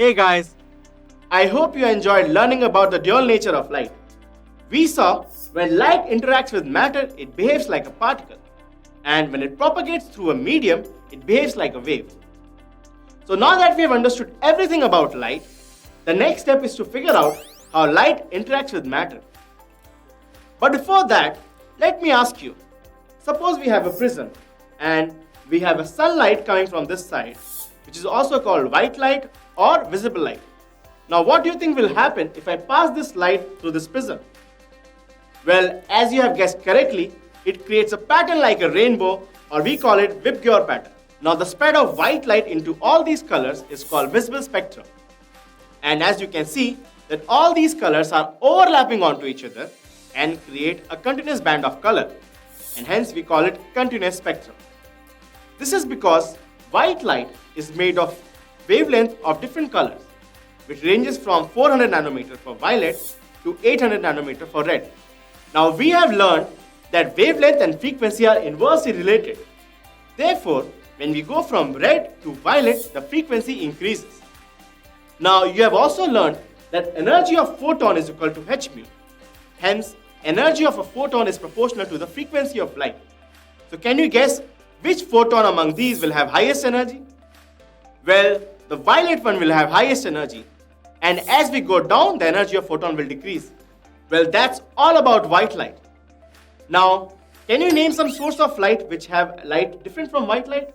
Hey guys, I hope you enjoyed learning about the dual nature of light. We saw when light interacts with matter, it behaves like a particle, and when it propagates through a medium, it behaves like a wave. So now that we have understood everything about light, the next step is to figure out how light interacts with matter. But before that, let me ask you, suppose we have a prism and we have a sunlight coming from this side, which is also called white light or visible light. Now what do you think will happen if I pass this light through this prism? Well, as you have guessed correctly, it creates a pattern like a rainbow, or we call it Vibgyor pattern. Now the spread of white light into all these colors is called visible spectrum. And as you can see, that all these colors are overlapping onto each other and create a continuous band of color, and hence we call it continuous spectrum. This is because white light is made of wavelength of different colors, which ranges from 400 nanometer for violet to 800 nanometer for red. Now we have learned that wavelength and frequency are inversely related. Therefore, when we go from red to violet, the frequency increases. Now you have also learned that energy of photon is equal to h mu. Hence, energy of a photon is proportional to the frequency of light. So can you guess which photon among these will have highest energy? Well, the violet one will have highest energy, and as we go down, the energy of photon will decrease. Well, that's all about white light. Now, can you name some source of light which have light different from white light?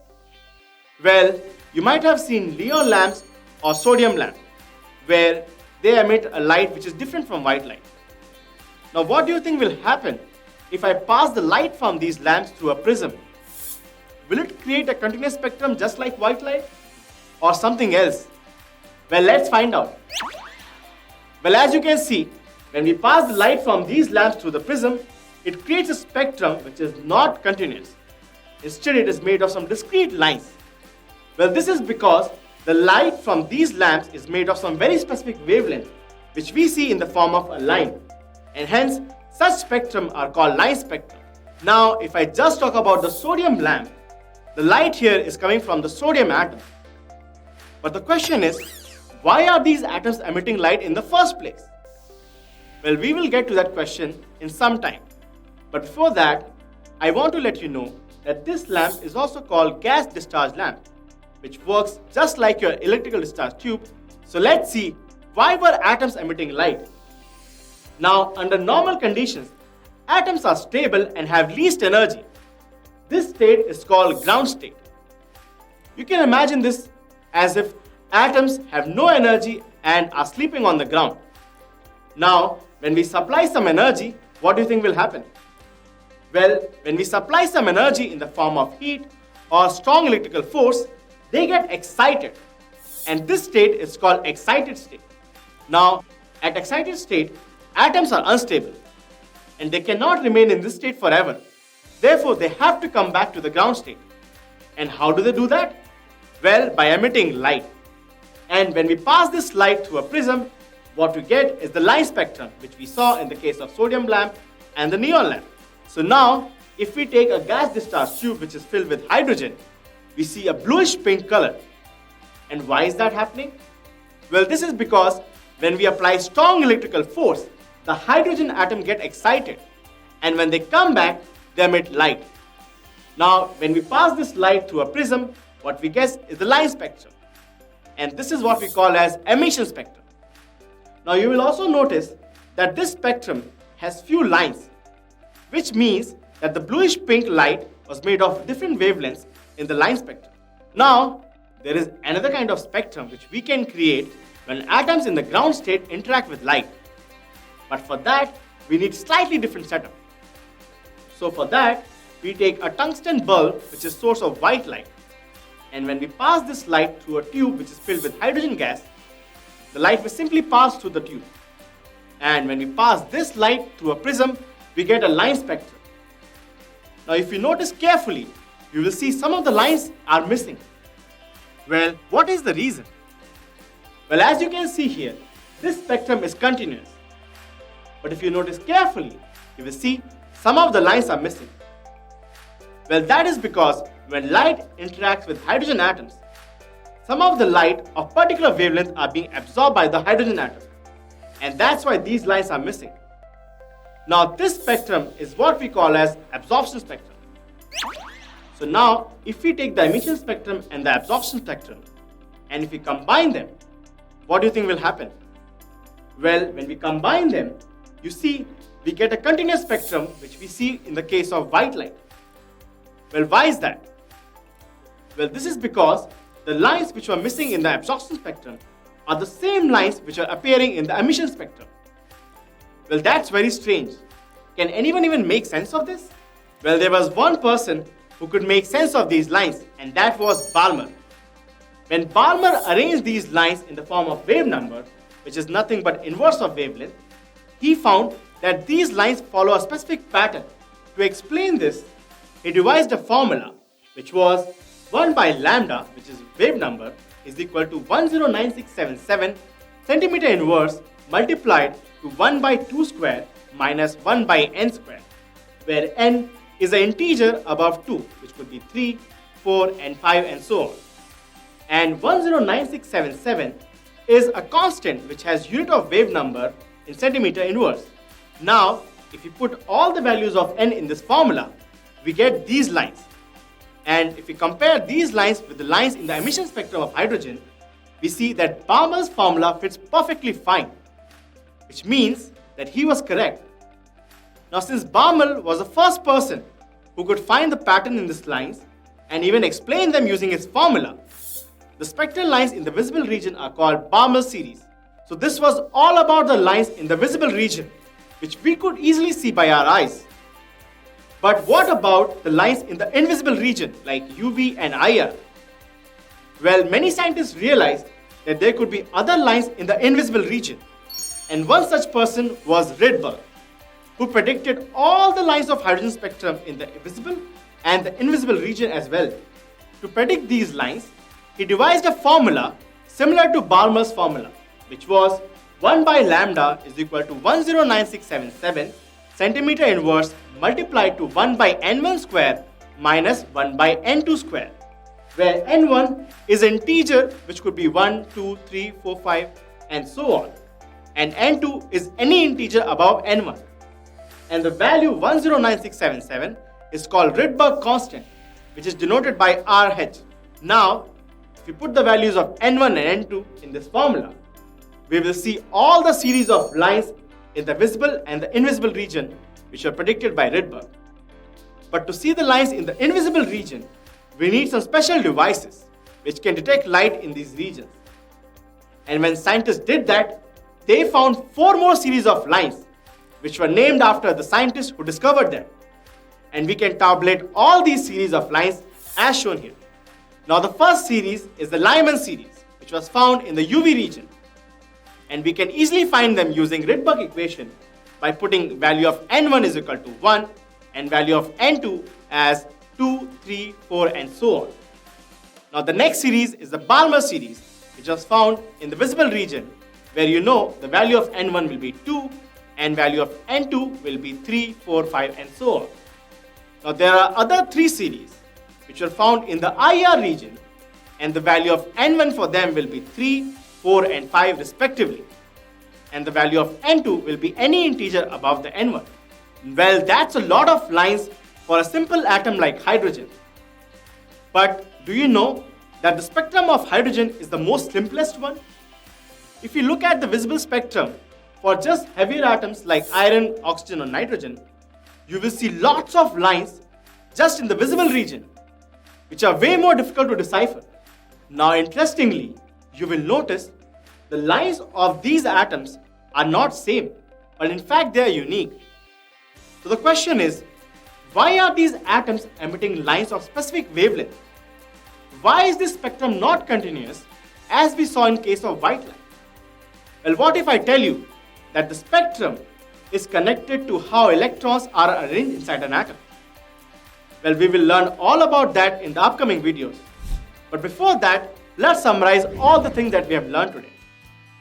Well, you might have seen neon lamps or sodium lamps, where they emit a light which is different from white light. Now, what do you think will happen if I pass the light from these lamps through a prism? Will it create a continuous spectrum just like white light? Or something else? Well, let's find out. Well, as you can see, when we pass the light from these lamps through the prism, it creates a spectrum which is not continuous. Instead, it is made of some discrete lines. Well, this is because the light from these lamps is made of some very specific wavelength, which we see in the form of a line. And hence, such spectrum are called line spectrum. Now, if I just talk about the sodium lamp, the light here is coming from the sodium atom. But the question is, why are these atoms emitting light in the first place? Well, we will get to that question in some time. But before that, I want to let you know that this lamp is also called gas discharge lamp, which works just like your electrical discharge tube. So let's see, why were atoms emitting light? Now, under normal conditions, atoms are stable and have least energy. This state is called ground state. You can imagine this as if atoms have no energy and are sleeping on the ground. Now, when we supply some energy, what do you think will happen? Well, when we supply some energy in the form of heat or strong electrical force, they get excited. And this state is called excited state. Now, at excited state, atoms are unstable and they cannot remain in this state forever. Therefore, they have to come back to the ground state. And how do they do that? Well, by emitting light. And when we pass this light through a prism, what we get is the line spectrum, which we saw in the case of sodium lamp and the neon lamp. So now, if we take a gas discharge tube which is filled with hydrogen, we see a bluish pink color. And why is that happening? Well, this is because when we apply strong electrical force, the hydrogen atom get excited. And when they come back, they emit light. Now, when we pass this light through a prism, what we get is the line spectrum. And this is what we call as emission spectrum. Now, you will also notice that this spectrum has few lines, which means that the bluish pink light was made of different wavelengths in the line spectrum. Now, there is another kind of spectrum which we can create when atoms in the ground state interact with light. But for that, we need slightly different setup. So for that, we take a tungsten bulb which is source of white light. And when we pass this light through a tube which is filled with hydrogen gas, the light will simply pass through the tube. And when we pass this light through a prism, we get a line spectrum. Now if you notice carefully, you will see some of the lines are missing. Well, what is the reason? Well, as you can see here, this spectrum is continuous. But if you notice carefully, you will see some of the lines are missing. Well, that is because when light interacts with hydrogen atoms, some of the light of particular wavelength are being absorbed by the hydrogen atom. And that's why these lines are missing. Now this spectrum is what we call as absorption spectrum. So now if we take the emission spectrum and the absorption spectrum and if we combine them, what do you think will happen? Well, when we combine them, you see we get a continuous spectrum which we see in the case of white light. Well, why is that? Well, this is because the lines which were missing in the absorption spectrum are the same lines which are appearing in the emission spectrum. Well, that's very strange. Can anyone even make sense of this? Well, there was one person who could make sense of these lines, and that was Balmer. When Balmer arranged these lines in the form of wave number, which is nothing but inverse of wavelength, he found that these lines follow a specific pattern. To explain this, he devised a formula which was 1 by lambda, which is wave number, is equal to 109677 centimeter inverse multiplied to 1 by 2 square minus 1 by n square, where n is an integer above 2, which could be 3, 4 and 5 and so on. And 109677 is a constant which has unit of wave number in centimeter inverse. Now, if you put all the values of n in this formula, we get these lines. And if we compare these lines with the lines in the emission spectrum of hydrogen, we see that Balmer's formula fits perfectly fine, which means that he was correct. Now, since Balmer was the first person who could find the pattern in these lines and even explain them using his formula, the spectral lines in the visible region are called Balmer Series. So this was all about the lines in the visible region, which we could easily see by our eyes. But what about the lines in the invisible region like UV and IR? Well, many scientists realized that there could be other lines in the invisible region. And one such person was Rydberg, who predicted all the lines of hydrogen spectrum in the visible and the invisible region as well. To predict these lines, he devised a formula similar to Balmer's formula, which was 1 by lambda is equal to 109677 centimeter inverse multiplied to 1 by n1 square minus 1 by n2 square, where n1 is an integer which could be 1, 2, 3, 4, 5 and so on, and n2 is any integer above n1. And the value 109677 is called Rydberg constant, which is denoted by RH. Now, if you put the values of n1 and n2 in this formula, we will see all the series of lines in the visible and the invisible region which are predicted by Rydberg. But to see the lines in the invisible region, we need some special devices which can detect light in these regions. And when scientists did that, they found 4 more series of lines which were named after the scientists who discovered them. And we can tabulate all these series of lines as shown here. Now the first series is the Lyman Series, which was found in the UV region. And we can easily find them using Rydberg equation by putting value of n1 is equal to 1 and value of n2 as 2, 3, 4 and so on. Now the next series is the Balmer Series, which was found in the visible region, where you know the value of n1 will be 2 and value of n2 will be 3, 4, 5 and so on. Now there are other 3 series which are found in the IR region, and the value of n1 for them will be 3, 4 and 5 respectively, and the value of n2 will be any integer above the n1. Well, that's a lot of lines for a simple atom like hydrogen. But do you know that the spectrum of hydrogen is the most simplest one? If you look at the visible spectrum for just heavier atoms like iron, oxygen or nitrogen, you will see lots of lines just in the visible region, which are way more difficult to decipher. Now interestingly, you will notice the lines of these atoms are not same, but in fact they are unique. So the question is, why are these atoms emitting lines of specific wavelength? Why is this spectrum not continuous as we saw in case of white light? Well, what if I tell you that the spectrum is connected to how electrons are arranged inside an atom? Well, we will learn all about that in the upcoming videos. But before that, let's summarize all the things that we have learned today.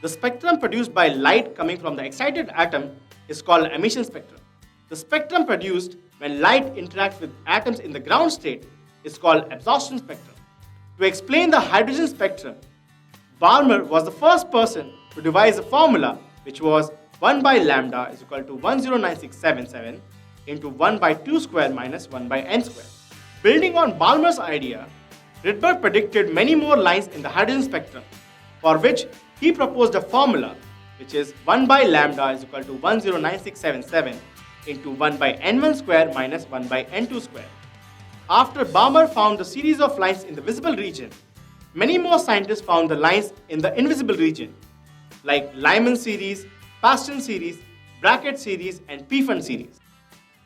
The spectrum produced by light coming from the excited atom is called emission spectrum. The spectrum produced when light interacts with atoms in the ground state is called absorption spectrum. To explain the hydrogen spectrum, Balmer was the first person to devise a formula which was 1 by lambda is equal to 109677 into 1 by 2 square minus 1 by n square. Building on Balmer's idea, Rydberg predicted many more lines in the hydrogen spectrum, for which he proposed a formula which is 1 by lambda is equal to 109677 into 1 by n1 square minus 1 by n2 square. After Balmer found the series of lines in the visible region, many more scientists found the lines in the invisible region, like Lyman Series, Paston Series, Brackett Series, and Pfund Series.